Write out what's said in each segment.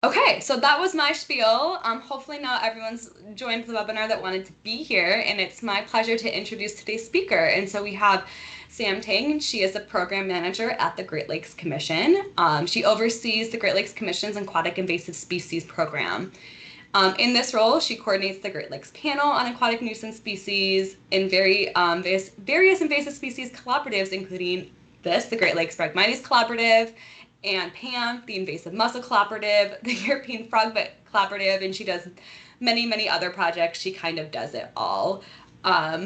Okay, so that was my spiel. Hopefully now everyone's joined the webinar that wanted to be here, and it's my pleasure to introduce today's speaker. And so we have Sam Tang. She is a program manager at the Great Lakes Commission. She oversees the Great Lakes Commission's Aquatic Invasive Species Program. In this role, she coordinates the Great Lakes Panel on Aquatic Nuisance Species in various invasive species collaboratives, including the Great Lakes Phragmites Collaborative, and PAMF, the Invasive Mussel Collaborative, the European Frogfoot Collaborative, and she does many, many other projects. She kind of does it all.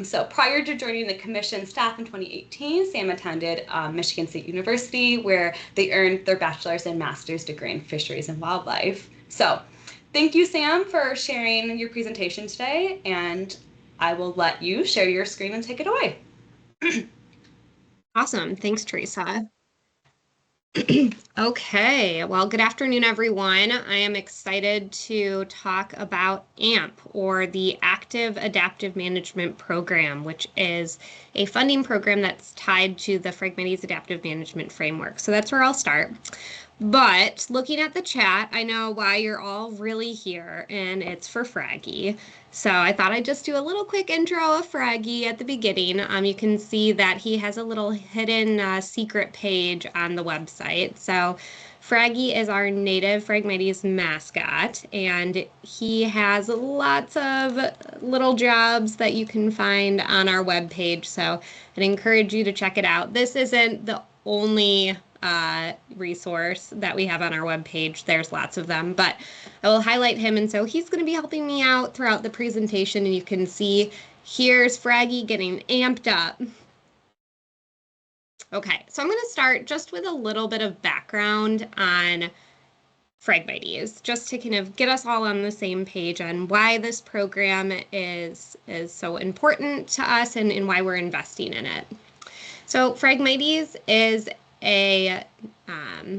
So prior to joining the commission staff in 2018, Sam attended Michigan State University, where they earned their bachelor's and master's degree in fisheries and wildlife. So thank you, Sam, for sharing your presentation today, and I will let you share your screen and take it away. Awesome. Thanks, Teresa. Okay, well, good afternoon, everyone. I am excited to talk about AAMP, or the Active Adaptive Management Program, which is a funding program that's tied to the Phragmites Adaptive Management Framework. So that's where I'll start. But looking at the chat, I know why you're all really here, and it's for Fraggy. So I thought I'd just do a little quick intro of Fraggy at the beginning. You can see that he has a little hidden secret page on the website. So Fraggy is our native Phragmites mascot, and he has lots of little jobs that you can find on our webpage. So I'd encourage you to check it out. This isn't the only resource that we have on our webpage. There's lots of them, but I will highlight him. And so he's going to be helping me out throughout the presentation. And you can see here's Fraggy getting amped up. Okay, so I'm going to start just with a little bit of background on Phragmites, just to kind of get us all on the same page on why this program is so important to us and why we're investing in it. So Phragmites is a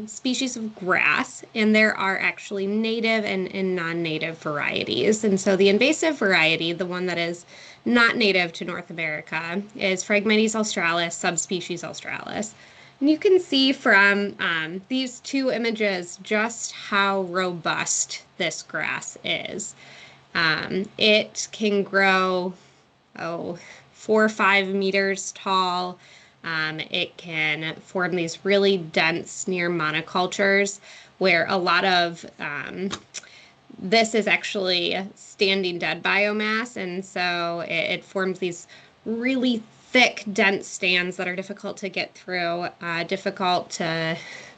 species of grass, and there are actually native and non-native varieties. And so the invasive variety, the one that is not native to North America, is Phragmites australis, subspecies australis. And you can see from these two images just how robust this grass is. It can grow, 4 or 5 meters tall. It can form these really dense near monocultures where a lot of this is actually standing dead biomass, and so it forms these really thick, dense stands that are difficult to get through,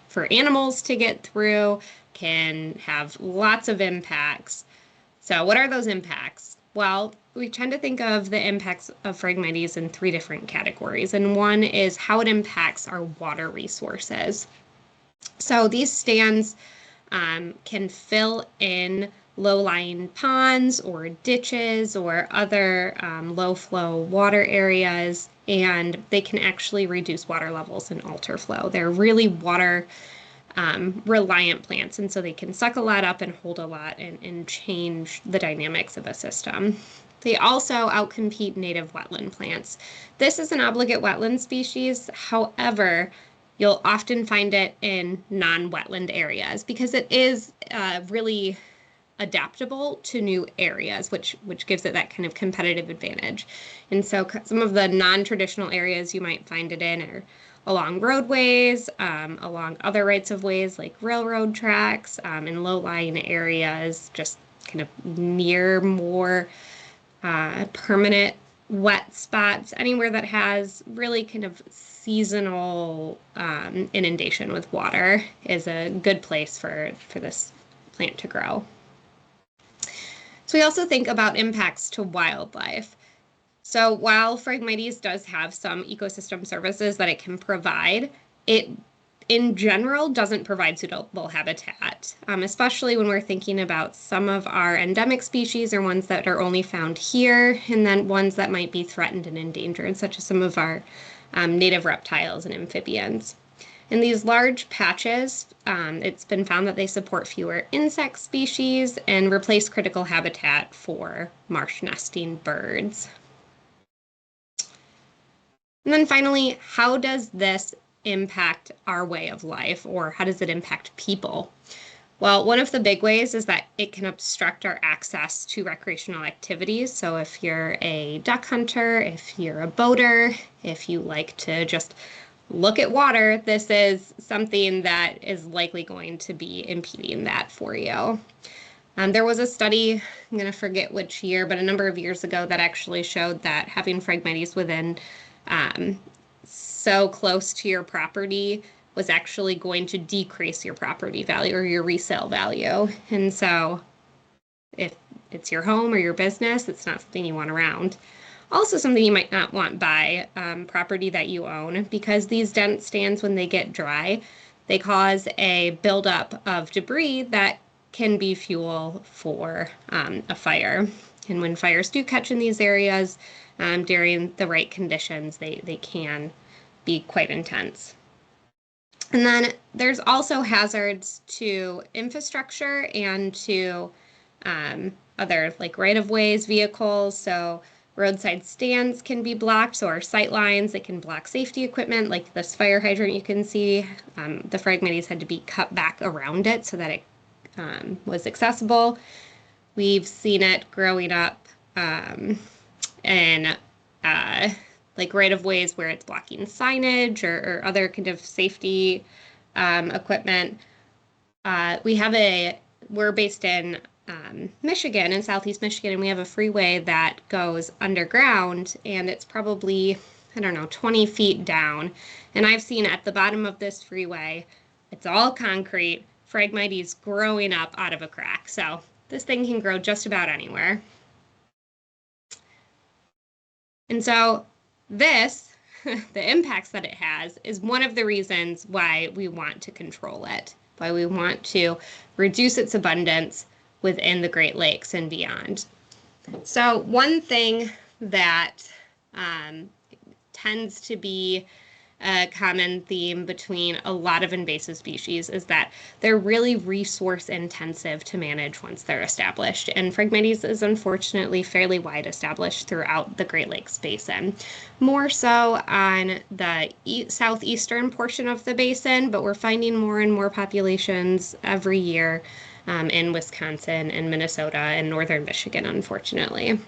for animals to get through, can have lots of impacts. So what are those impacts? Well, we tend to think of the impacts of Phragmites in 3 different categories, and one is how it impacts our water resources. So these stands can fill in low-lying ponds or ditches or other low-flow water areas, and they can actually reduce water levels and alter flow. They're really water reliant plants, and so they can suck a lot up and hold a lot and change the dynamics of a system. They also outcompete native wetland plants. This is an obligate wetland species. However, you'll often find it in non-wetland areas because it is really adaptable to new areas, which gives it that kind of competitive advantage. And so some of the non-traditional areas you might find it in are along roadways, along other rights of ways like railroad tracks, in low-lying areas, just kind of near more permanent wet spots, anywhere that has really kind of seasonal inundation with water is a good place for this plant to grow. So we also think about impacts to wildlife. So while Phragmites does have some ecosystem services that it can provide, it in general doesn't provide suitable habitat, especially when we're thinking about some of our endemic species or ones that are only found here, and then ones that might be threatened and endangered, such as some of our native reptiles and amphibians. In these large patches, it's been found that they support fewer insect species and replace critical habitat for marsh nesting birds. And then finally, how does this impact our way of life, or how does it impact people? Well, one of the big ways is that it can obstruct our access to recreational activities. So if you're a duck hunter, if you're a boater, if you like to just look at water, this is something that is likely going to be impeding that for you. There was a study, I'm going to forget which year, but a number of years ago that actually showed that having Phragmites within so close to your property was actually going to decrease your property value or your resale value. And so if it's your home or your business, it's not something you want around. Also something you might not want by property that you own, because these dent stands, when they get dry, they cause a buildup of debris that can be fuel for a fire. And when fires do catch in these areas during the right conditions, they can be quite intense. And then there's also hazards to infrastructure and to other like right-of-ways, vehicles. So roadside stands can be blocked, so our sight lines, they can block safety equipment, like this fire hydrant you can see. The Phragmites had to be cut back around it so that it was accessible. We've seen it growing up in like right-of-ways where it's blocking signage or other kind of safety equipment. We're based in Michigan, in Southeast Michigan, and we have a freeway that goes underground, and it's probably, I don't know, 20 feet down. And I've seen at the bottom of this freeway, it's all concrete, Phragmites growing up out of a crack. So this thing can grow just about anywhere. And so this, the impacts that it has, is one of the reasons why we want to control it, why we want to reduce its abundance within the Great Lakes and beyond. So one thing that tends to be a common theme between a lot of invasive species is that they're really resource intensive to manage once they're established. And Phragmites is unfortunately fairly wide established throughout the Great Lakes Basin, more so on the southeastern portion of the basin, but we're finding more and more populations every year in Wisconsin and Minnesota and northern Michigan, unfortunately.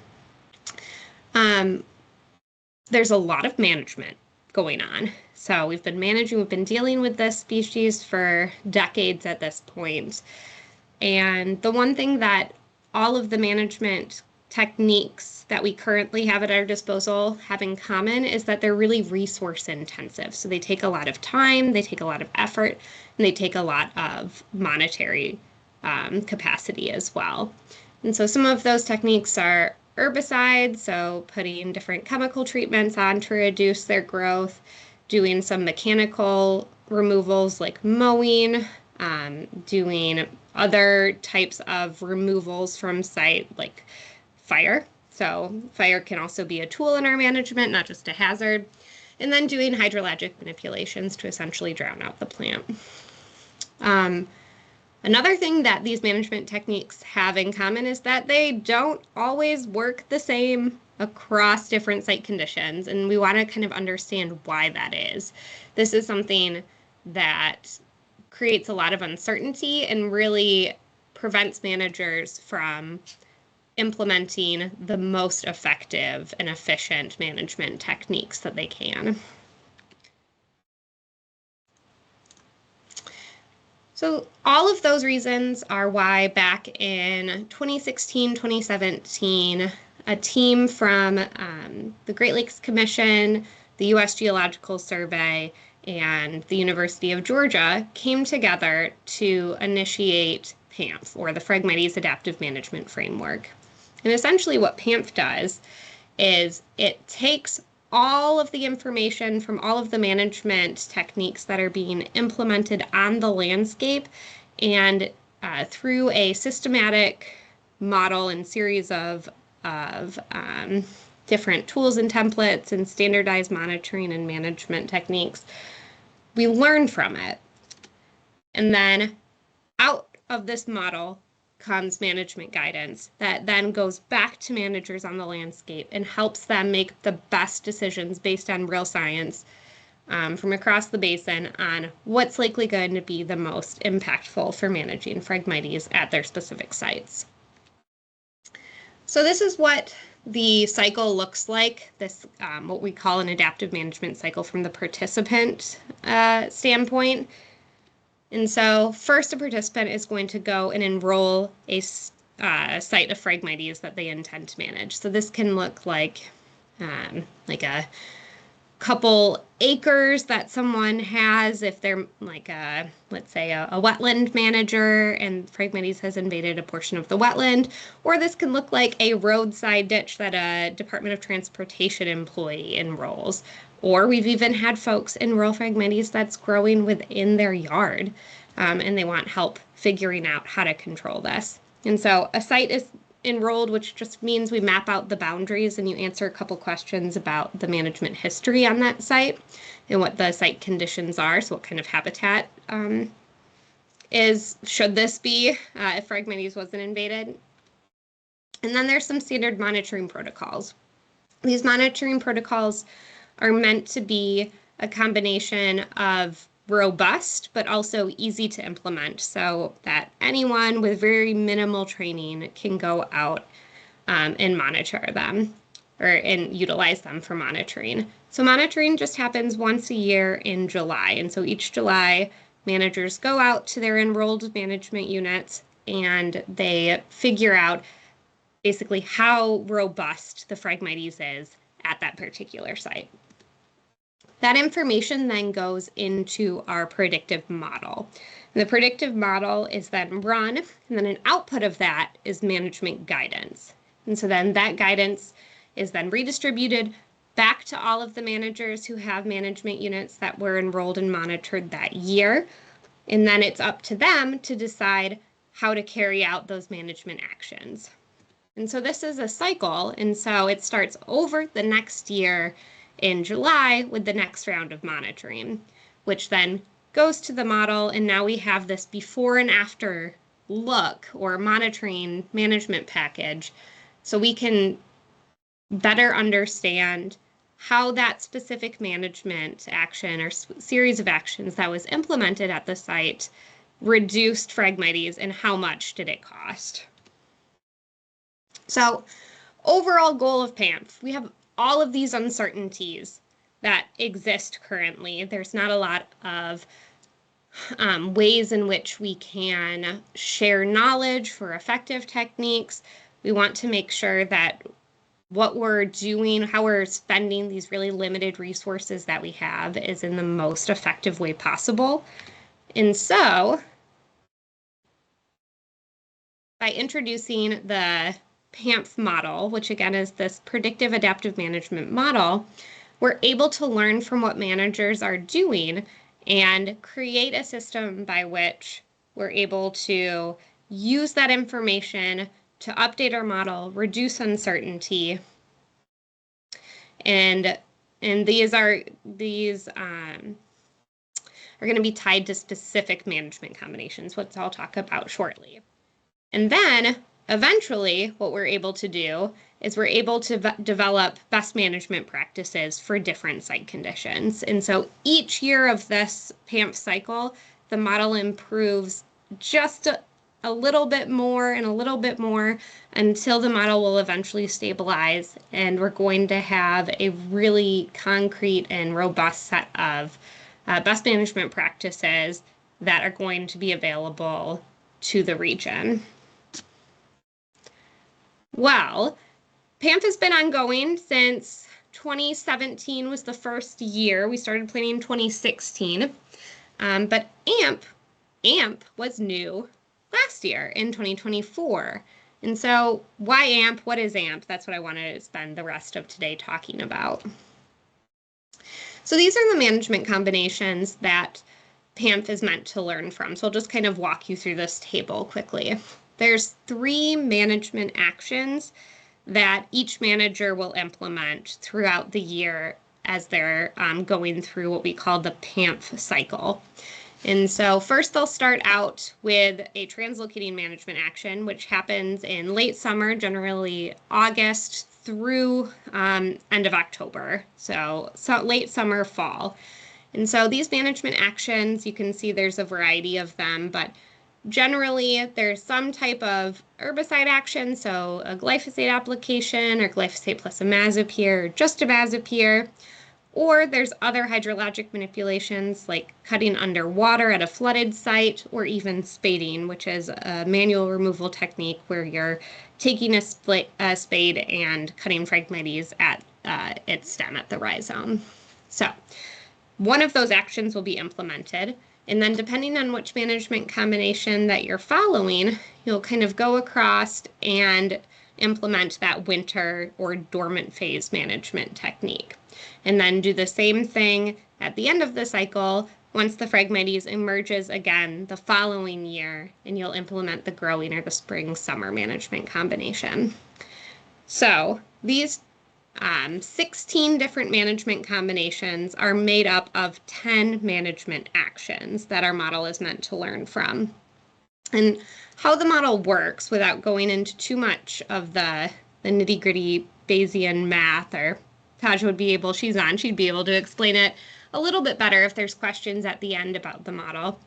There's a lot of management going on. So we've been dealing with this species for decades at this point. And the one thing that all of the management techniques that we currently have at our disposal have in common is that they're really resource intensive. So they take a lot of time, they take a lot of effort, and they take a lot of monetary capacity as well. And so some of those techniques are herbicides, so putting different chemical treatments on to reduce their growth, doing some mechanical removals like mowing, doing other types of removals from site like fire. So fire can also be a tool in our management, not just a hazard. And then doing hydrologic manipulations to essentially drown out the plant. Another thing that these management techniques have in common is that they don't always work the same across different site conditions, and we want to kind of understand why that is. This is something that creates a lot of uncertainty and really prevents managers from implementing the most effective and efficient management techniques that they can. So all of those reasons are why back in 2016, 2017, a team from the Great Lakes Commission, the U.S. Geological Survey, and the University of Georgia came together to initiate PAMF, or the Phragmites Adaptive Management Framework. And essentially what PAMF does is it takes all of the information from all of the management techniques that are being implemented on the landscape, and through a systematic model and series of different tools and templates and standardized monitoring and management techniques, we learn from it. And then out of this model comes management guidance that then goes back to managers on the landscape and helps them make the best decisions based on real science from across the basin on what's likely going to be the most impactful for managing Phragmites at their specific sites. So this is what the cycle looks like, this what we call an adaptive management cycle from the participant standpoint. And so first, a participant is going to go and enroll a site of Phragmites that they intend to manage. So this can look like a couple acres that someone has if they're like let's say a wetland manager and Phragmites has invaded a portion of the wetland, or this can look like a roadside ditch that a Department of Transportation employee enrolls, or we've even had folks enroll Phragmites that's growing within their yard, and they want help figuring out how to control this. And so a site is enrolled, which just means we map out the boundaries and you answer a couple questions about the management history on that site and what the site conditions are, so what kind of habitat should this be if Phragmites wasn't invaded. And then there's some standard monitoring protocols. These monitoring protocols are meant to be a combination of robust, but also easy to implement so that anyone with very minimal training can go out and monitor them and utilize them for monitoring. So monitoring just happens once a year in July. And so each July, managers go out to their enrolled management units and they figure out basically how robust the Phragmites is at that particular site. That information then goes into our predictive model. And the predictive model is then run, and then an output of that is management guidance. And so then that guidance is then redistributed back to all of the managers who have management units that were enrolled and monitored that year. And then it's up to them to decide how to carry out those management actions. And so this is a cycle, and so it starts over the next year in July with the next round of monitoring, which then goes to the model, and now we have this before and after look or monitoring management package, so we can better understand how that specific management action or series of actions that was implemented at the site reduced Phragmites and how much did it cost. So overall goal of PAMF, we have all of these uncertainties that exist currently. There's not a lot of ways in which we can share knowledge for effective techniques. We want to make sure that what we're doing, how we're spending these really limited resources that we have is in the most effective way possible. And so, by introducing the PAMF model, which again is this predictive adaptive management model, we're able to learn from what managers are doing and create a system by which we're able to use that information to update our model, reduce uncertainty, and these are going to be tied to specific management combinations, which I'll talk about shortly. And then eventually, what we're able to do is we're able to develop best management practices for different site conditions. And so each year of this PAMF cycle, the model improves just a little bit more and a little bit more until the model will eventually stabilize, and we're going to have a really concrete and robust set of best management practices that are going to be available to the region. Well, PAMF has been ongoing since 2017 was the first year. We started planning in 2016, but AAMP was new last year in 2024. And so why AAMP? What is AAMP? That's what I want to spend the rest of today talking about. So these are the management combinations that PAMF is meant to learn from. So I'll just kind of walk you through this table quickly. There's 3 management actions that each manager will implement throughout the year as they're going through what we call the PAMF cycle. And so first they'll start out with a translocating management action, which happens in late summer, generally August through end of October. So late summer, fall. And so these management actions, you can see there's a variety of them, but generally there's some type of herbicide action, so a glyphosate application or glyphosate plus imazapyr or just imazapyr, or there's other hydrologic manipulations like cutting underwater at a flooded site, or even spading, which is a manual removal technique where you're taking a spade and cutting Phragmites at its stem at the rhizome. So one of those actions will be implemented, and then depending on which management combination that you're following, you'll kind of go across and implement that winter or dormant phase management technique. And then do the same thing at the end of the cycle once the Phragmites emerges again the following year, and you'll implement the growing or the spring-summer management combination. So these 16 different management combinations are made up of 10 management actions that our model is meant to learn from. And how the model works, without going into too much of the nitty-gritty Bayesian math, or Taj would be able, she'd be able to explain it a little bit better if there's questions at the end about the model.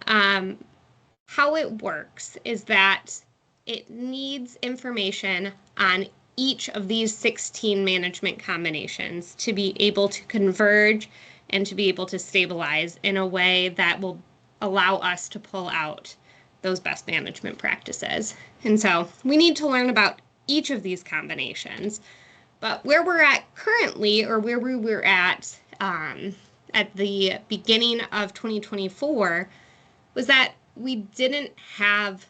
How it works is that it needs information on each of these 16 management combinations to be able to converge and to be able to stabilize in a way that will allow us to pull out those best management practices. And so we need to learn about each of these combinations. But where we're at currently, or where we were at the beginning of 2024, was that we didn't have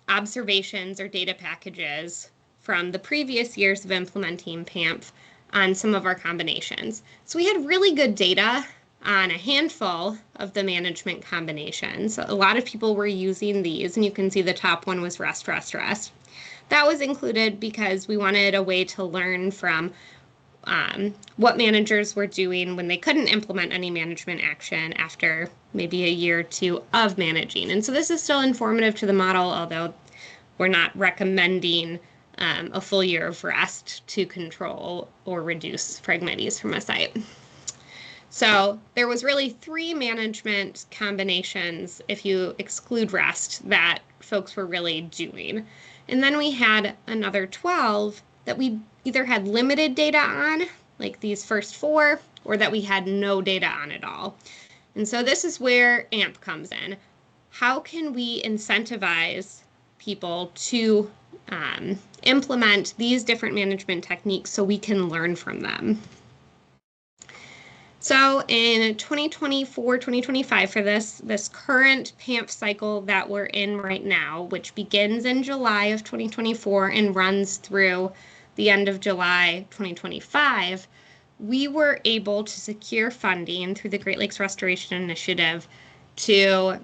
observations or data packages from the previous years of implementing PAMF on some of our combinations. So we had really good data on a handful of the management combinations. A lot of people were using these, and you can see the top one was rest, rest, rest. That was included because we wanted a way to learn from what managers were doing when they couldn't implement any management action after maybe a year or two of managing. And so this is still informative to the model, although we're not recommending a full year of rest to control or reduce Phragmites from a site. So there was really 3 management combinations, if you exclude rest, that folks were really doing. And then we had another 12 that we either had limited data on, like these first 4, or that we had no data on at all. And so this is where AAMP comes in. How can we incentivize people to implement these different management techniques so we can learn from them? So in 2024, 2025, for this current PAMF cycle that we're in right now, which begins in July of 2024 and runs through the end of July 2025, we were able to secure funding through the Great Lakes Restoration Initiative to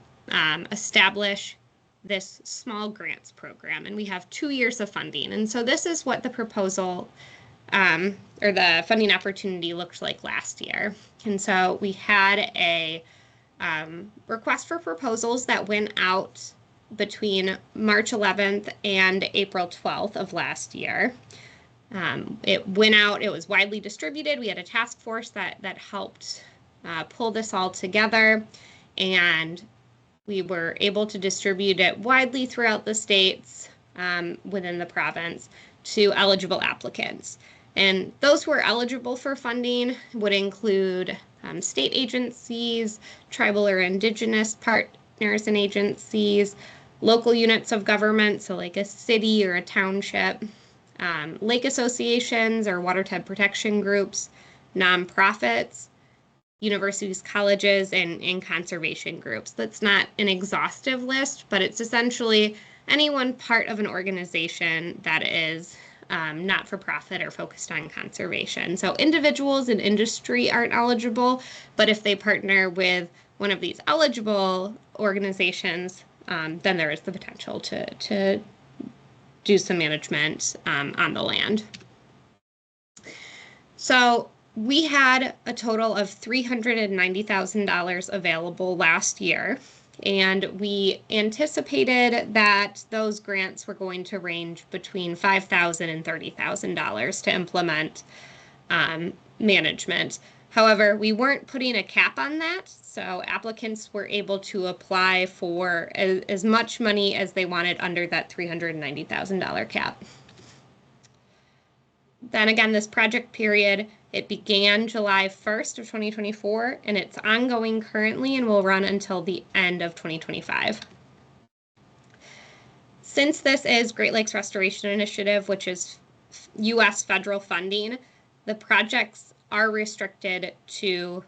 establish this small grants program. And we have 2 years of funding. And so this is what the proposal or the funding opportunity looked like last year. And so we had a request for proposals that went out between March 11th and April 12th of last year. It went out, it was widely distributed. We had a task force that helped pull this all together, and we were able to distribute it widely throughout the states within the province to eligible applicants. And those who are eligible for funding would include state agencies, tribal or indigenous partners and agencies, local units of government, so like a city or a township, lake associations or watershed protection groups, nonprofits, universities, colleges, and conservation groups. That's not an exhaustive list, but it's essentially anyone part of an organization that is not-for-profit or focused on conservation. So individuals and industry aren't eligible, but if they partner with one of these eligible organizations, then there is the potential to do some management on the land. So we had a total of $390,000 available last year, and we anticipated that those grants were going to range between $5,000 and $30,000 to implement management. However, we weren't putting a cap on that, so applicants were able to apply for as much money as they wanted under that $390,000 cap. Then again, this project period, it began July 1st of 2024, and it's ongoing currently and will run until the end of 2025. Since this is Great Lakes Restoration Initiative, which is U.S. federal funding, the projects are restricted to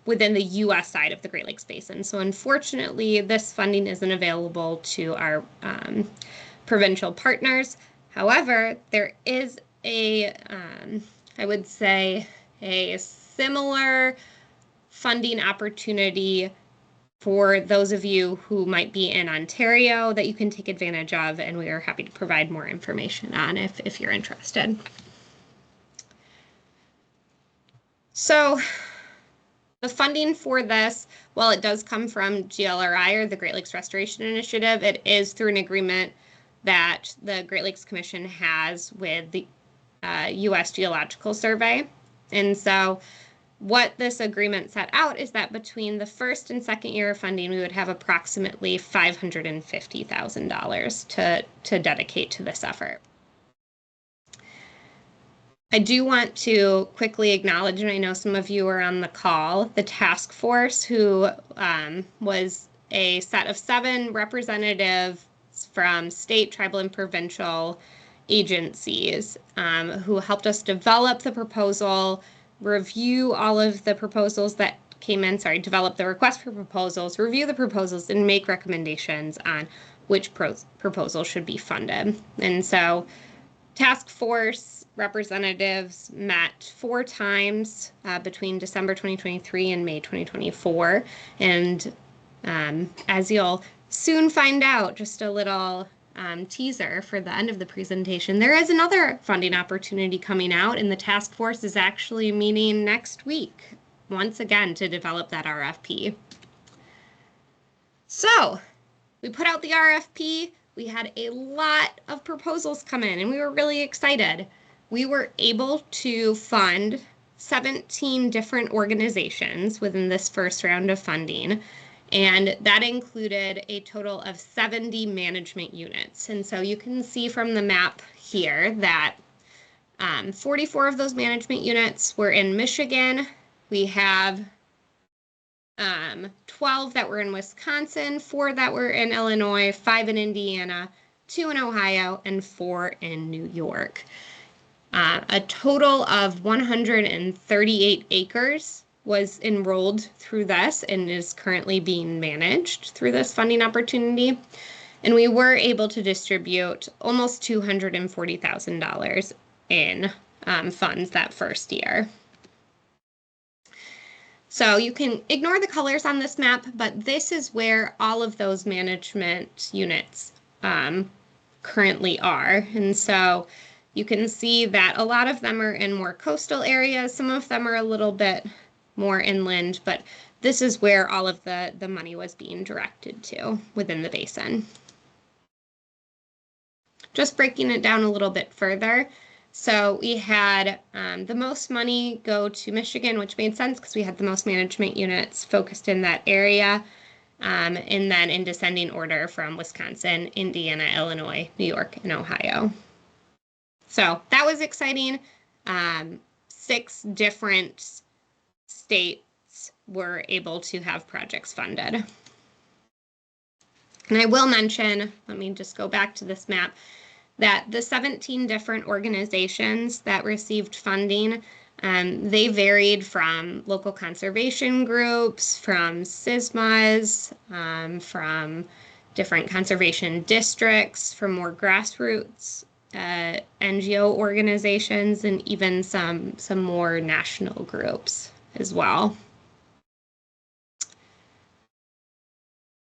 within the U.S. side of the Great Lakes Basin. So unfortunately, this funding isn't available to our provincial partners. However, there is I would say, a similar funding opportunity for those of you who might be in Ontario that you can take advantage of, and we are happy to provide more information on if you're interested. So the funding for this, while it does come from GLRI, or the Great Lakes Restoration Initiative, it is through an agreement that the Great Lakes Commission has with the U.S. Geological Survey. And so what this agreement set out is that between the first and second year of funding, we would have approximately $550,000 to dedicate to this effort. I do want to quickly acknowledge, and I know some of you are on the call, the task force, who was a set of 7 representatives from state, tribal, and provincial agencies who helped us develop the proposal, review all of the proposals that came in, develop the request for proposals, review the proposals, and make recommendations on which proposal should be funded. And so task force representatives met 4 times between December 2023 and May 2024. And as you'll soon find out, just a little teaser for the end of the presentation, there is another funding opportunity coming out, and the task force is actually meeting next week, once again, to develop that RFP. So we put out the RFP. We had a lot of proposals come in, and we were really excited. We were able to fund 17 different organizations within this first round of funding, and that included a total of 70 management units. And so you can see from the map here that 44 of those management units were in Michigan. We have 12 that were in Wisconsin, 4 that were in Illinois, 5 in Indiana, 2 in Ohio, and 4 in New York. A total of 138 acres was enrolled through this and is currently being managed through this funding opportunity. And we were able to distribute almost $240,000 in funds that first year. So you can ignore the colors on this map, but this is where all of those management units currently are. And so you can see that a lot of them are in more coastal areas. Some of them are a little bit more inland, but this is where all of the money was being directed to within the basin. Just breaking it down a little bit further. So we had the most money go to Michigan, which made sense because we had the most management units focused in that area. And then in descending order from Wisconsin, Indiana, Illinois, New York, and Ohio. So that was exciting. 6 different states were able to have projects funded. And I will mention, let me just go back to this map, that the 17 different organizations that received funding, they varied from local conservation groups, from SISMAs, from different conservation districts, from more grassroots NGO organizations, and even some more national groups as well.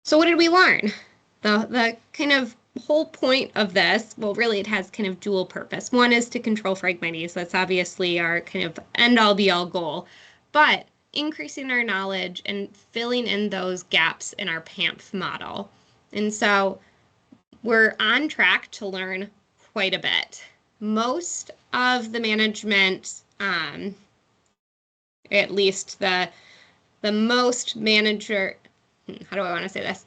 So what did we learn? The kind of whole point of this, well, really it has kind of dual purpose. One is to control Phragmites. That's obviously our kind of end-all be-all goal. But increasing our knowledge and filling in those gaps in our PAMF model. And so we're on track to learn quite a bit. Most of the management at least the most manager, how do I want to say this?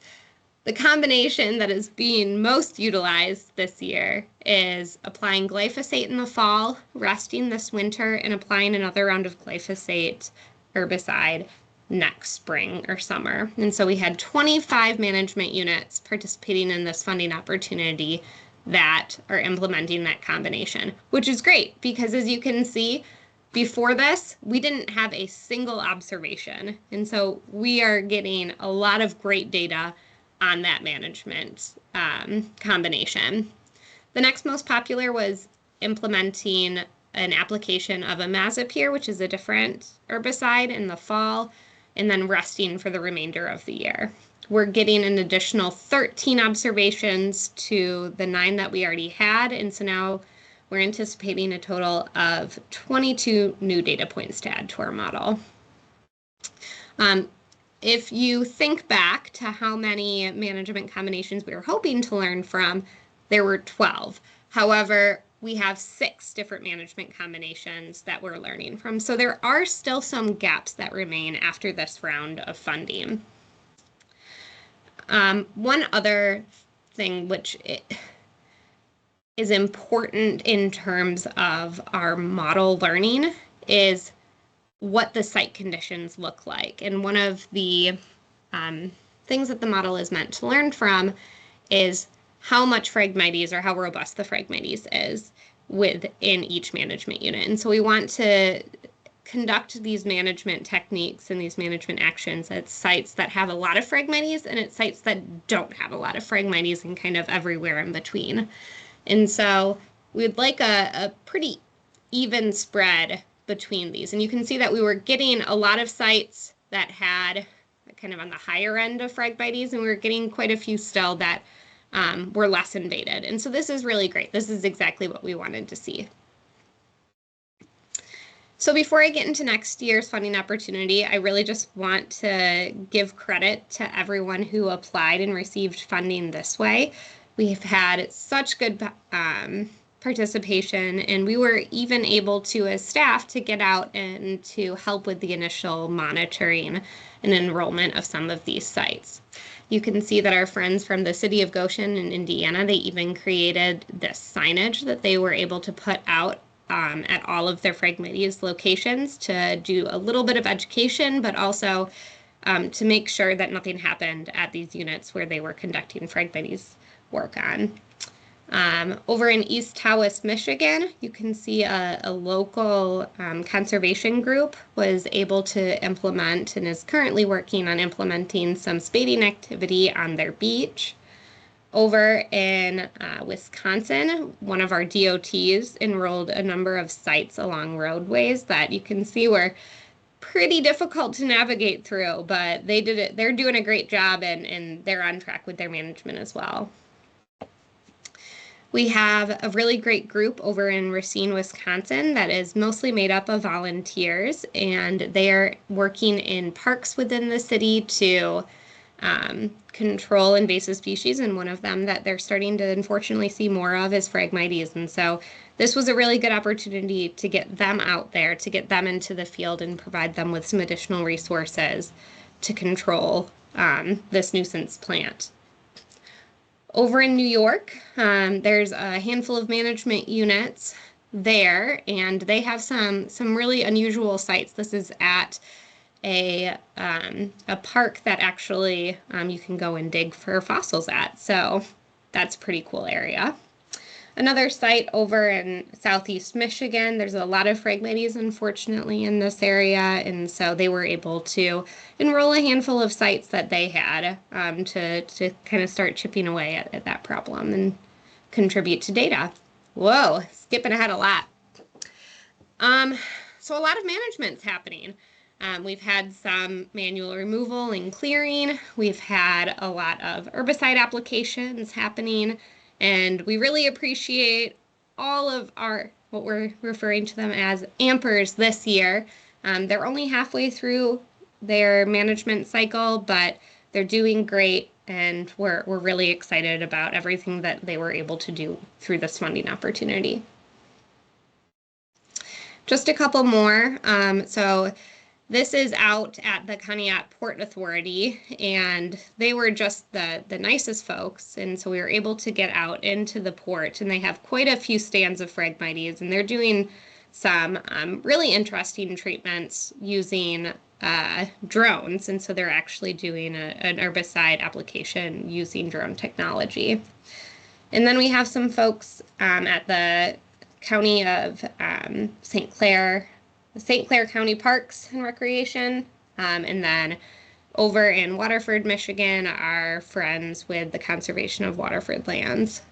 The combination that is being most utilized this year is applying glyphosate in the fall, resting this winter, and applying another round of glyphosate herbicide next spring or summer. And so we had 25 management units participating in this funding opportunity that are implementing that combination, which is great because, as you can see, before this, we didn't have a single observation. And so we are getting a lot of great data on that management combination. The next most popular was implementing an application of imazapyr, which is a different herbicide, in the fall, and then resting for the remainder of the year. We're getting an additional 13 observations to the 9 that we already had, and so now we're anticipating a total of 22 new data points to add to our model. If you think back to how many management combinations we were hoping to learn from, there were 12. However, we have 6 different management combinations that we're learning from. So there are still some gaps that remain after this round of funding. One other thing which is important in terms of our model learning is what the site conditions look like. And one of the things that the model is meant to learn from is how much Phragmites, or how robust the Phragmites is within each management unit. And so we want to conduct these management techniques and these management actions at sites that have a lot of Phragmites and at sites that don't have a lot of Phragmites, and kind of everywhere in between. And so we'd like a pretty even spread between these. And you can see that we were getting a lot of sites that had kind of on the higher end of Phragmites, and we were getting quite a few still that were less invaded. And so this is really great. This is exactly what we wanted to see. So before I get into next year's funding opportunity, I really just want to give credit to everyone who applied and received funding this way. We've had such good participation, and we were even able to, as staff, to get out and to help with the initial monitoring and enrollment of some of these sites. You can see that our friends from the city of Goshen in Indiana, they even created this signage that they were able to put out at all of their Phragmites locations to do a little bit of education, but also to make sure that nothing happened at these units where they were conducting Phragmites work on. Over in East Tawas, Michigan, you can see a local conservation group was able to implement and is currently working on implementing some spading activity on their beach. Over in Wisconsin, one of our DOTs enrolled a number of sites along roadways that you can see were pretty difficult to navigate through, but they did it. They're doing a great job, and they're on track with their management as well. We have a really great group over in Racine, Wisconsin that is mostly made up of volunteers, and they're working in parks within the city to control invasive species, and one of them that they're starting to unfortunately see more of is Phragmites. And so this was a really good opportunity to get them out there, to get them into the field and provide them with some additional resources to control this nuisance plant. Over in New York, there's a handful of management units there, and they have some really unusual sites. This is at a park that actually you can go and dig for fossils at, so that's a pretty cool area. Another site over in southeast Michigan, there's a lot of Phragmites, unfortunately, in this area, and so they were able to enroll a handful of sites that they had to kind of start chipping away at that problem and contribute to data. Whoa, skipping ahead a lot. So a lot of management's happening. We've had some manual removal and clearing. We've had a lot of herbicide applications happening, and we really appreciate all of our, what we're referring to them as AAMPers this year. They're only halfway through their management cycle, but they're doing great, and we're really excited about everything that they were able to do through this funding opportunity. Just a couple more. So This is out at the Conneaut Port Authority, and they were just the nicest folks. And so we were able to get out into the port, and they have quite a few stands of Phragmites, and they're doing some really interesting treatments using drones. And so they're actually doing an herbicide application using drone technology. And then we have some folks at the County of St. Clair County Parks and Recreation, and then over in Waterford, Michigan, our friends with the Conservation of Waterford Lands.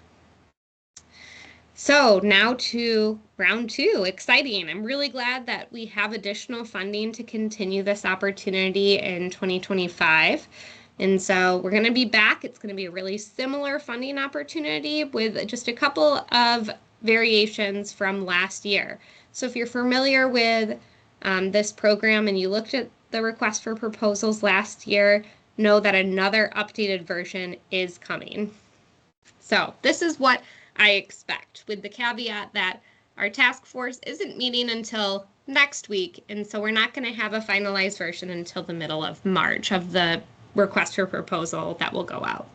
So now to round 2, exciting. I'm really glad that we have additional funding to continue this opportunity in 2025. And so we're going to be back. It's going to be a really similar funding opportunity with just a couple of variations from last year. So if you're familiar with this program and you looked at the request for proposals last year, know that another updated version is coming. So this is what I expect, with the caveat that our task force isn't meeting until next week, and so we're not going to have a finalized version until the middle of March of the request for proposal that will go out.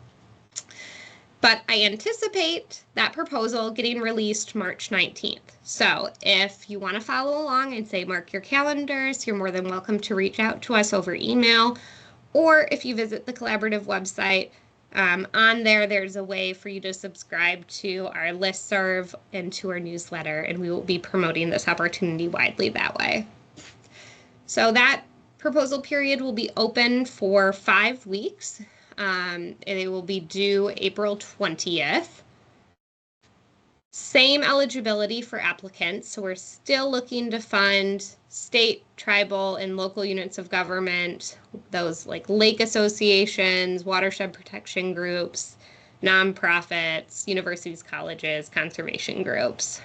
But I anticipate that proposal getting released March 19th. So if you want to follow along, I'd say mark your calendars. You're more than welcome to reach out to us over email, or if you visit the collaborative website, on there's a way for you to subscribe to our listserv and to our newsletter, and we will be promoting this opportunity widely that way. So that proposal period will be open for 5 weeks. And it will be due April 20th. Same eligibility for applicants, so we're still looking to fund state, tribal, and local units of government, those like lake associations, watershed protection groups, nonprofits, universities, colleges, conservation groups.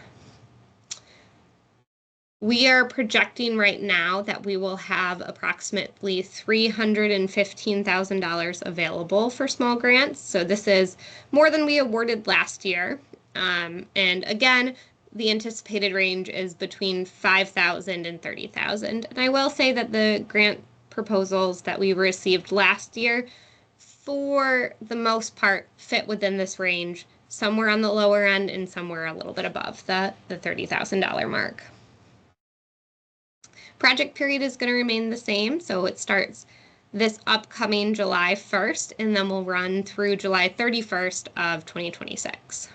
We are projecting right now that we will have approximately $315,000 available for small grants. So this is more than we awarded last year. And again, the anticipated range is between $5,000 and $30,000. And I will say that the grant proposals that we received last year, for the most part, fit within this range, somewhere on the lower end and somewhere a little bit above the $30,000 mark. Project period is going to remain the same, so it starts this upcoming July 1st, and then will run through July 31st of 2026.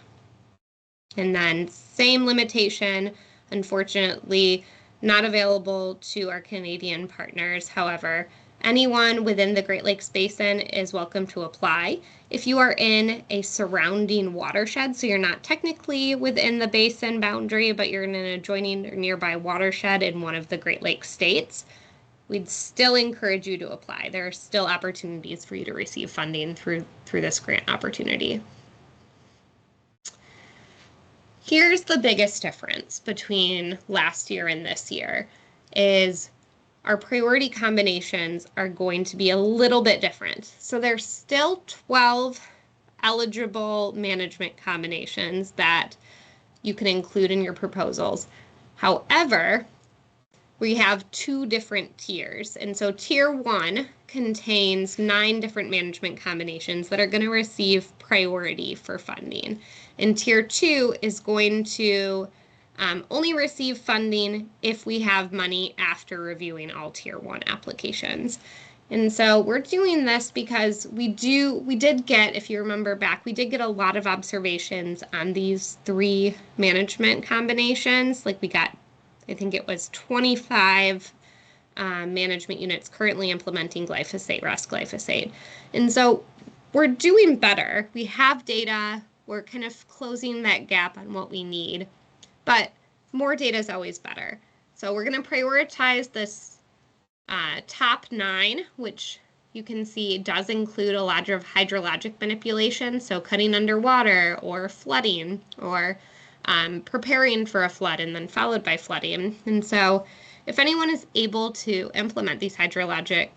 And then same limitation, unfortunately, not available to our Canadian partners. However, anyone within the Great Lakes Basin is welcome to apply. If you are in a surrounding watershed, so you're not technically within the basin boundary, but you're in an adjoining or nearby watershed in one of the Great Lakes states, we'd still encourage you to apply. There are still opportunities for you to receive funding through this grant opportunity. Here's the biggest difference between last year and this year is our priority combinations are going to be a little bit different. So there's still 12 eligible management combinations that you can include in your proposals. However, we have 2 different tiers. And so tier 1 contains 9 different management combinations that are going to receive priority for funding. And tier 2 is going to only receive funding if we have money after reviewing all tier 1 applications. And so we're doing this because we did get, if you remember back, we did get a lot of observations on these 3 management combinations. Like we got, I think it was 25 management units currently implementing glyphosate, rust glyphosate. And so we're doing better. We have data. We're kind of closing that gap on what we need. But more data is always better. So we're going to prioritize this top 9, which you can see does include a lot of hydrologic manipulation, so cutting underwater or flooding or preparing for a flood and then followed by flooding. And so if anyone is able to implement these hydrologic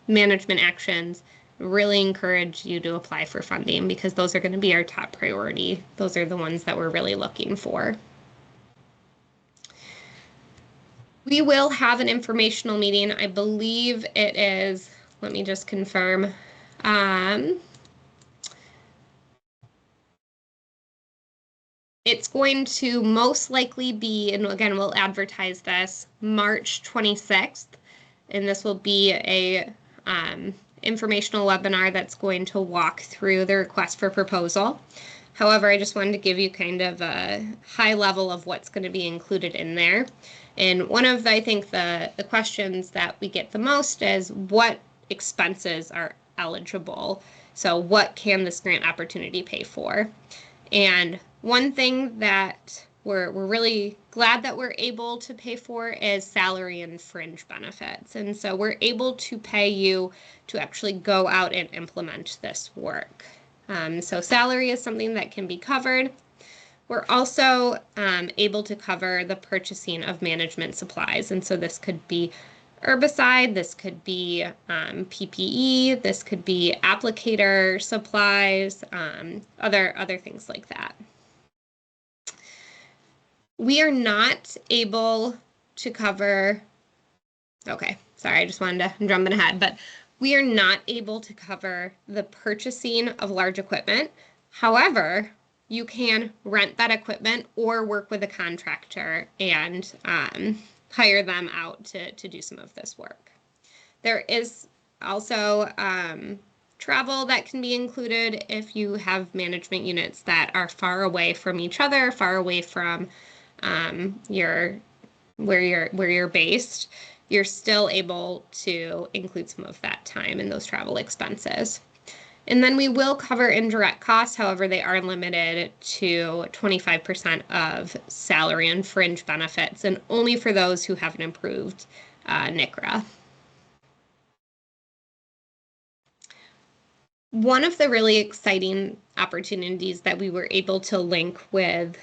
management actions, really encourage you to apply for funding because those are going to be our top priority. Those are the ones that we're really looking for. We will have an informational meeting. I believe it is, let me just confirm. It's going to most likely be, and again, we'll advertise this, March 26th. And this will be a informational webinar that's going to walk through the request for proposal. However, I just wanted to give you kind of a high level of what's going to be included in there. And one of, I think, the questions that we get the most is what expenses are eligible? So what can this grant opportunity pay for? And one thing that we're really glad that we're able to pay for is salary and fringe benefits. And so we're able to pay you to actually go out and implement this work. So salary is something that can be covered. We're also able to cover the purchasing of management supplies. And so this could be herbicide, this could be PPE, this could be applicator supplies, other things like that. We are not able to cover, okay, sorry, I just wanted to, I'm jumping ahead, but we are not able to cover the purchasing of large equipment. However, you can rent that equipment or work with a contractor and hire them out to do some of this work. There is also travel that can be included if you have management units that are far away from each other, far away from where you're based. You're still able to include some of that time in those travel expenses. And then we will cover indirect costs. However, they are limited to 25% of salary and fringe benefits, and only for those who have an approved NCRA. One of the really exciting opportunities that we were able to link with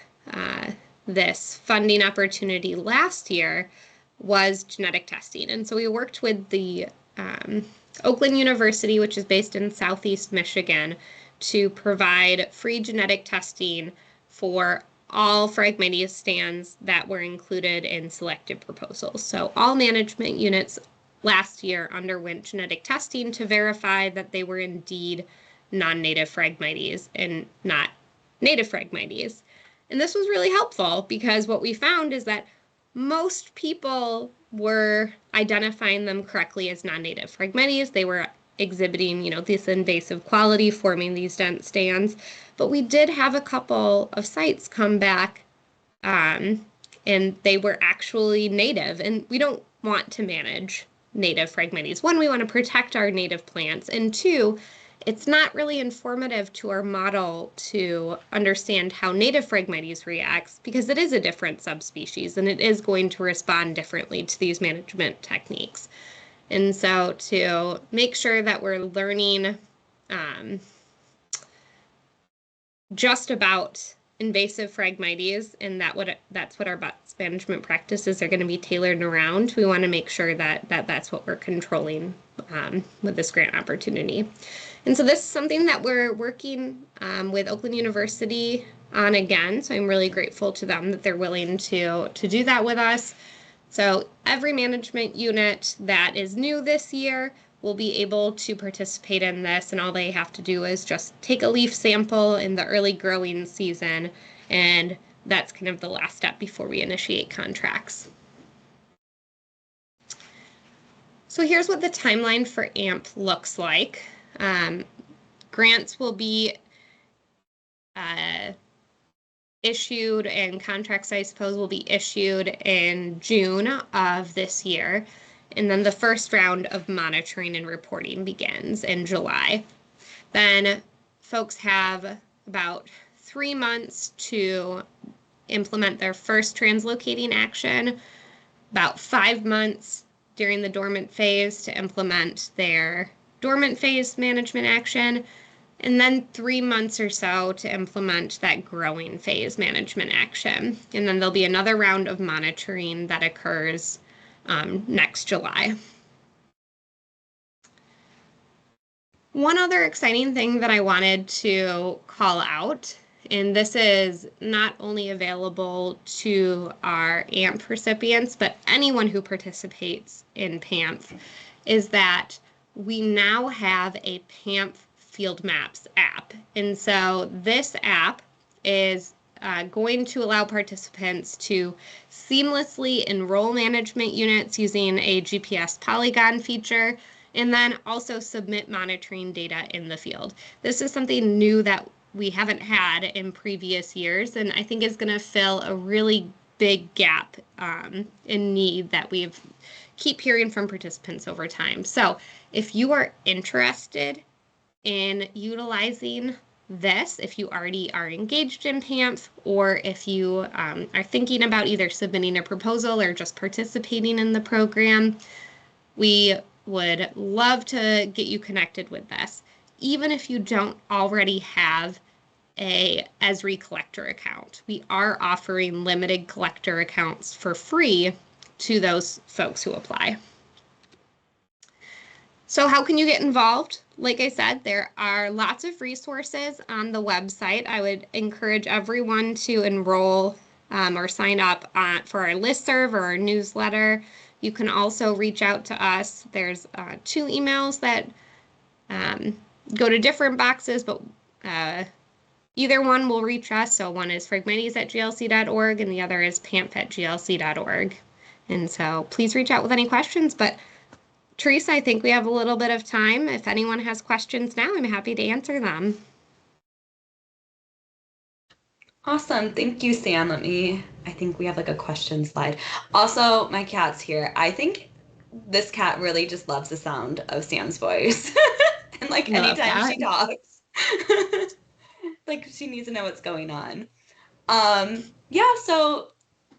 this funding opportunity last year was genetic testing. And so we worked with the Oakland University, which is based in Southeast Michigan, to provide free genetic testing for all Phragmites stands that were included in selected proposals. So all management units last year underwent genetic testing to verify that they were indeed non-native Phragmites and not native Phragmites. And this was really helpful because what we found is that most people were identifying them correctly as non-native Phragmites. They were exhibiting, this invasive quality, forming these dense stands. But we did have a couple of sites come back and they were actually native. And we don't want to manage native Phragmites. One, we want to protect our native plants. And two, it's not really informative to our model to understand how native Phragmites reacts because it is a different subspecies and it is going to respond differently to these management techniques. And so to make sure that we're learning just about invasive Phragmites and that's what our best management practices are going to be tailored around, we want to make sure that that's what we're controlling with this grant opportunity. And so this is something that we're working with Oakland University on again. So I'm really grateful to them that they're willing to do that with us. So every management unit that is new this year will be able to participate in this, and all they have to do is just take a leaf sample in the early growing season, and that's kind of the last step before we initiate contracts. So here's what the timeline for AMP looks like. Grants will be issued and contracts, I suppose, will be issued in June of this year. And then the first round of monitoring and reporting begins in July. Then folks have about 3 months to implement their first translocating action, about 5 months during the dormant phase to implement their dormant phase management action, and then 3 months or so to implement that growing phase management action. And then there'll be another round of monitoring that occurs next July. One other exciting thing that I wanted to call out and this is not only available to our AAMP recipients, but anyone who participates in PAMF, is that we now have a PAMF Field Maps app. And so this app is going to allow participants to seamlessly enroll management units using a GPS polygon feature, and then also submit monitoring data in the field. This is something new that we haven't had in previous years, and I think is going to fill a really big gap in need that we've keep hearing from participants over time. So if you are interested in utilizing this, if you already are engaged in PAMF, or if you are thinking about either submitting a proposal or just participating in the program, we would love to get you connected with this. Even if you don't already have a Esri collector account, we are offering limited collector accounts for free to those folks who apply. So how can you get involved? Like I said, there are lots of resources on the website. I would encourage everyone to enroll or sign up for our listserv or our newsletter. You can also reach out to us. There's 2 emails that go to different boxes, but either one will reach us. So one is phragmites@glc.org and the other is pamf@glc.org. And so please reach out with any questions. But Teresa, I think we have a little bit of time. If anyone has questions now, I'm happy to answer them. Awesome. Thank you, Sam. I think we have like a question slide. Also, my cat's here. I think this cat really just loves the sound of Sam's voice. And like anytime she talks, like she needs to know what's going on. Yeah, so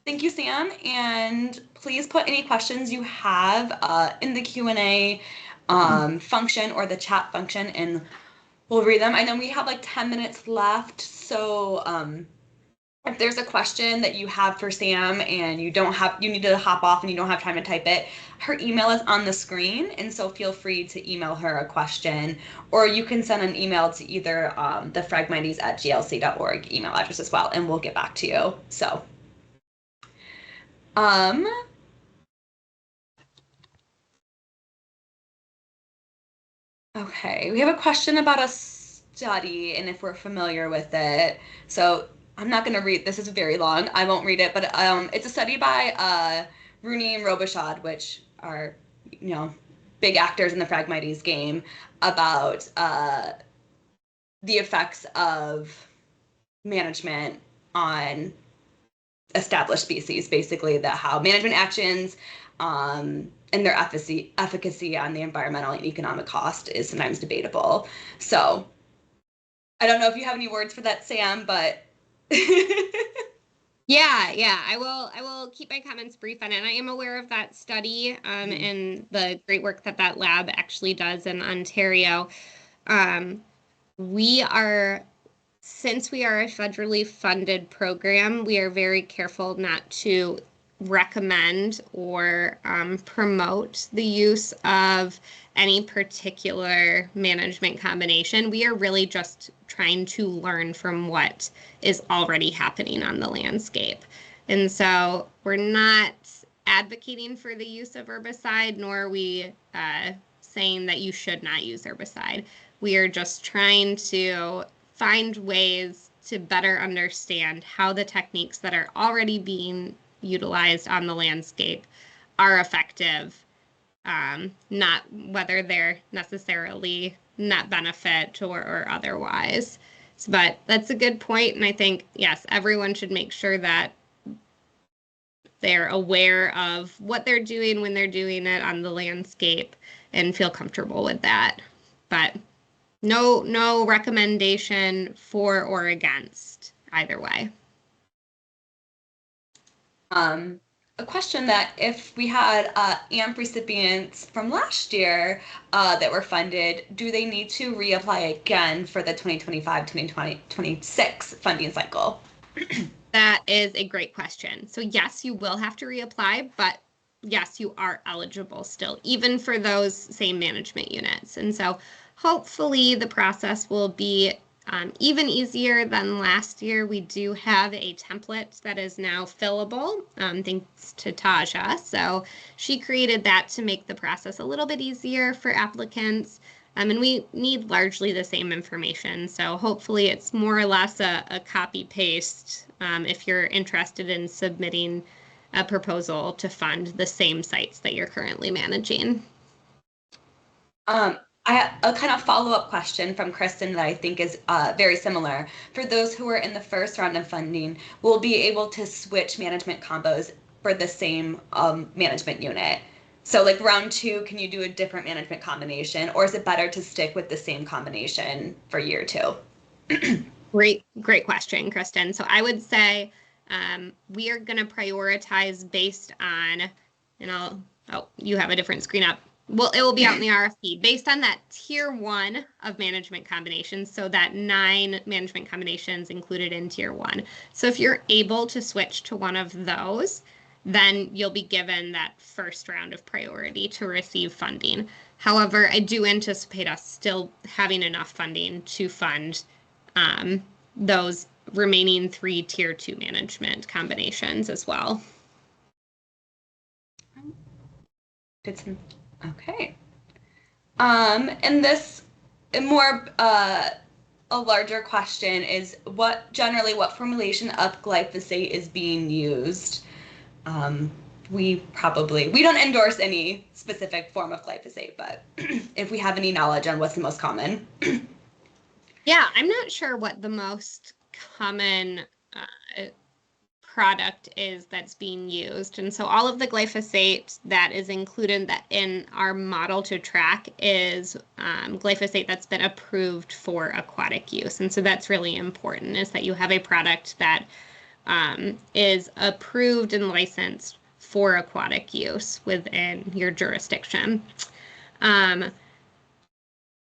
thank you, Sam. And please put any questions you have in the Q&A function or the chat function, and we'll read them. I know we have like 10 minutes left, so if there's a question that you have for Sam and you need to hop off and you don't have time to type it, her email is on the screen, and so feel free to email her a question, or you can send an email to either the phragmites@glc.org email address as well, and we'll get back to you. So, okay, we have a question about a study and if we're familiar with it. So I'm not going to read, this is very long, I won't read it, but it's a study by Rooney and Robichaud, which are, big actors in the Phragmites game, about the effects of management on established species, basically how management actions and their efficacy on the environmental and economic cost is sometimes debatable. So I don't know if you have any words for that, Sam, but Yeah, I will keep my comments brief on it. I am aware of that study and the great work that lab actually does in Ontario. Since we are a federally funded program, we are very careful not to recommend or promote the use of any particular management combination. We are really just trying to learn from what is already happening on the landscape. And so we're not advocating for the use of herbicide, nor are we saying that you should not use herbicide. We are just trying to find ways to better understand how the techniques that are already being utilized on the landscape are effective, not whether they're necessarily net benefit or otherwise. But that's a good point, and I think, yes, everyone should make sure that they're aware of what they're doing when they're doing it on the landscape and feel comfortable with that. But no recommendation for or against either way. A question that if we had AAMP recipients from last year that were funded, do they need to reapply again for the 2025-2026 funding cycle? That is a great question. So yes, you will have to reapply, but yes, you are eligible still, even for those same management units. And so hopefully the process will be even easier than last year, we do have a template that is now fillable, thanks to Taja. So she created that to make the process a little bit easier for applicants. And we need largely the same information. So hopefully it's more or less a copy paste if you're interested in submitting a proposal to fund the same sites that you're currently managing. I have a kind of follow-up question from Kristen that I think is very similar. For those who are in the first round of funding, will be able to switch management combos for the same management unit. So like round 2, can you do a different management combination, or is it better to stick with the same combination for year 2? Great question, Kristen. So I would say we are going to prioritize based on, and you have a different screen up. Well, it will be out in the RFP based on that tier 1 of management combinations. So that 9 management combinations included in tier 1. So if you're able to switch to one of those, then you'll be given that first round of priority to receive funding. However, I do anticipate us still having enough funding to fund those remaining 3 tier 2 management combinations as well. Okay. And this more a larger question is what formulation of glyphosate is being used? We don't endorse any specific form of glyphosate, but if we have any knowledge on what's the most common. Yeah, I'm not sure what the most common product is that's being used. And so all of the glyphosate that is included in our model to track is glyphosate that's been approved for aquatic use. And so that's really important, is that you have a product that is approved and licensed for aquatic use within your jurisdiction.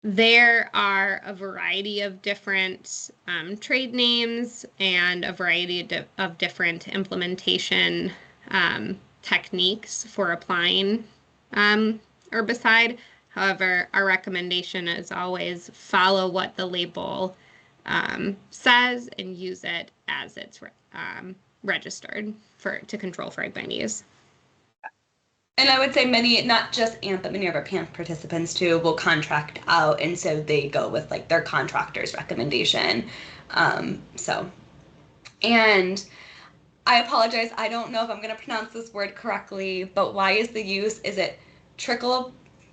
There are a variety of different trade names and a variety of different implementation techniques for applying herbicide. However, our recommendation is always follow what the label says and use it as it's registered to control Phragmites. And I would say many, not just AAMP, but many of our PAMF participants too, will contract out, and so they go with like their contractor's recommendation. And I apologize, I don't know if I'm going to pronounce this word correctly, but why is the use? Is it triclopyr?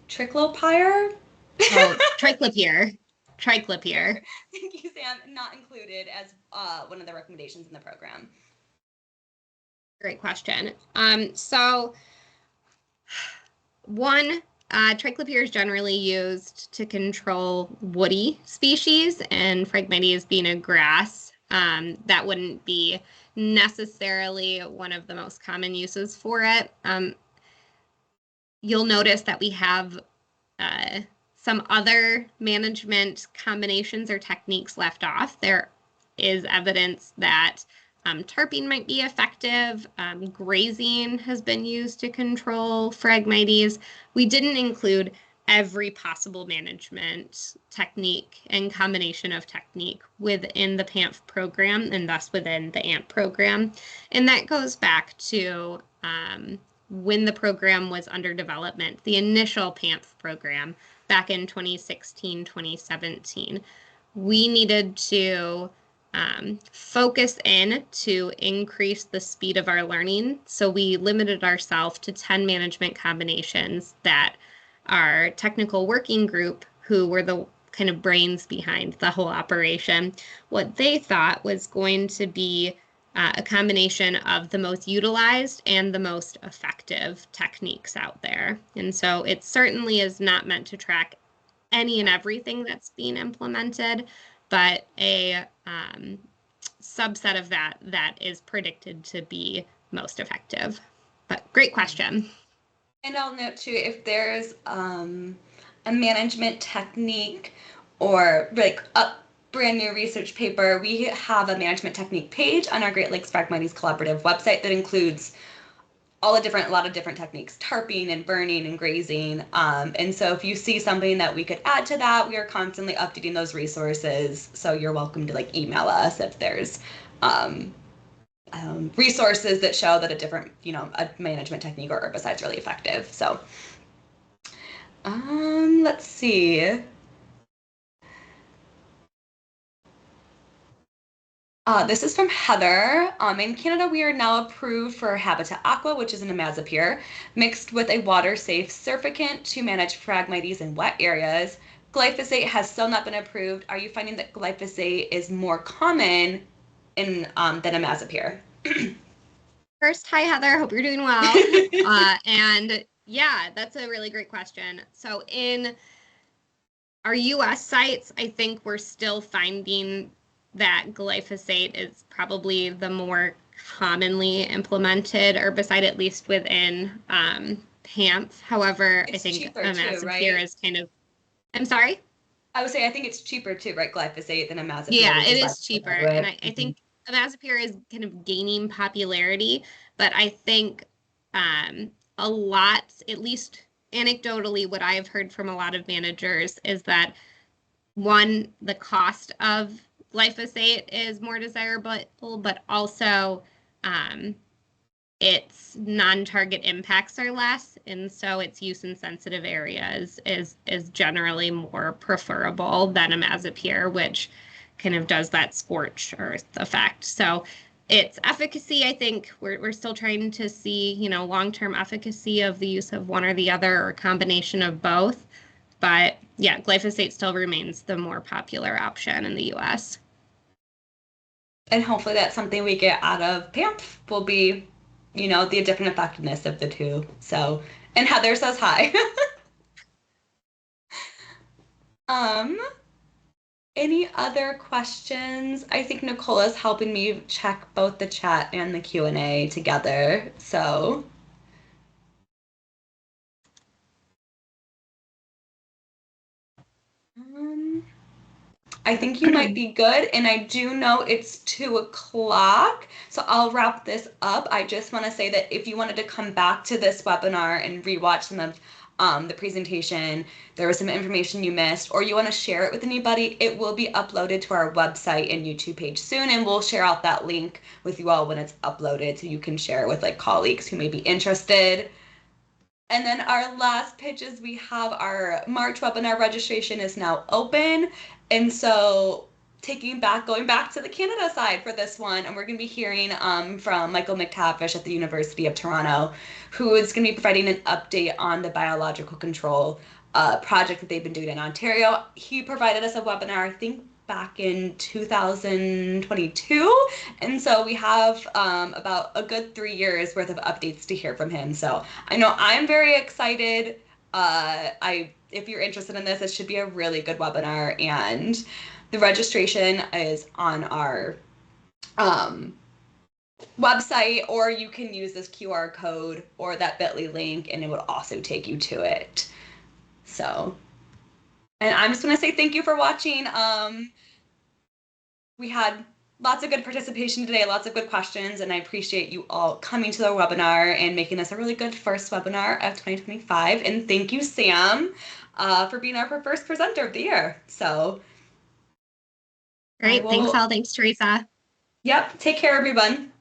Oh, triclopyr. Triclopyr. Thank you, Sam. Not included as one of the recommendations in the program. Great question. Triclopyr is generally used to control woody species, and Phragmites being a grass, that wouldn't be necessarily one of the most common uses for it. You'll notice that we have some other management combinations or techniques left off. There is evidence that tarping might be effective. Grazing has been used to control Phragmites. We didn't include every possible management technique and combination of technique within the PAMF program and thus within the AAMP program. And that goes back to when the program was under development, the initial PAMF program back in 2016, 2017. We needed to focus in to increase the speed of our learning. So we limited ourselves to 10 management combinations that our technical working group, who were the kind of brains behind the whole operation, what they thought was going to be a combination of the most utilized and the most effective techniques out there. And so it certainly is not meant to track any and everything that's being implemented, but a subset of that is predicted to be most effective. But great question. And I'll note too, if there's a management technique or like a brand new research paper, we have a management technique page on our Great Lakes Phragmites Collaborative website that includes a lot of different techniques, tarping and burning and grazing. And so if you see something that we could add to that, we are constantly updating those resources. So you're welcome to like email us if there's resources that show that a different, a management technique or herbicide is really effective. So let's see. This is from Heather. In Canada, we are now approved for Habitat Aqua, which is an imazapyr, mixed with a water-safe surfactant to manage Phragmites in wet areas. Glyphosate has still not been approved. Are you finding that glyphosate is more common than imazapyr? First, hi, Heather. Hope you're doing well. And yeah, that's a really great question. So in our US sites, I think we're still finding that glyphosate is probably the more commonly implemented herbicide, at least within PAMF. However, I think imazapyr is kind of, I'm sorry? I would say I think it's cheaper too, right? Glyphosate than imazapyr. Yeah, it is cheaper. And I think imazapyr is kind of gaining popularity, but I think a lot, at least anecdotally, what I've heard from a lot of managers is that one, the cost of glyphosate is more desirable, but also its non-target impacts are less, and so its use in sensitive areas is generally more preferable than imazapyr, which kind of does that scorched earth effect. So its efficacy, I think we're still trying to see, long-term efficacy of the use of one or the other or a combination of both. But yeah, glyphosate still remains the more popular option in the US. And hopefully that's something we get out of PAMF will be, the different effectiveness of the two. So, and Heather says hi. Any other questions? I think Nicola's helping me check both the chat and the Q&A together. So I think you might be good. And I do know it's 2:00. So I'll wrap this up. I just want to say that if you wanted to come back to this webinar and rewatch some of the presentation, there was some information you missed, or you want to share it with anybody, it will be uploaded to our website and YouTube page soon, and we'll share out that link with you all when it's uploaded so you can share it with like colleagues who may be interested. And then our last pitch is we have our March webinar registration is now open. And so going back to the Canada side for this one, and we're going to be hearing from Michael McTavish at the University of Toronto, who is going to be providing an update on the biological control project that they've been doing in Ontario. He provided us a webinar, I think, back in 2022, and so we have about a good 3 years worth of updates to hear from him. So I know I'm very excited. If you're interested in this, it should be a really good webinar, and the registration is on our website, or you can use this QR code or that bit.ly link, and it will also take you to it. So, and I'm just going to say thank you for watching. We had lots of good participation today, lots of good questions, and I appreciate you all coming to the webinar and making this a really good first webinar of 2025. And thank you, Sam, for being our first presenter of the year. So, great. Thanks, all. Thanks, Teresa. Yep. Take care, everyone.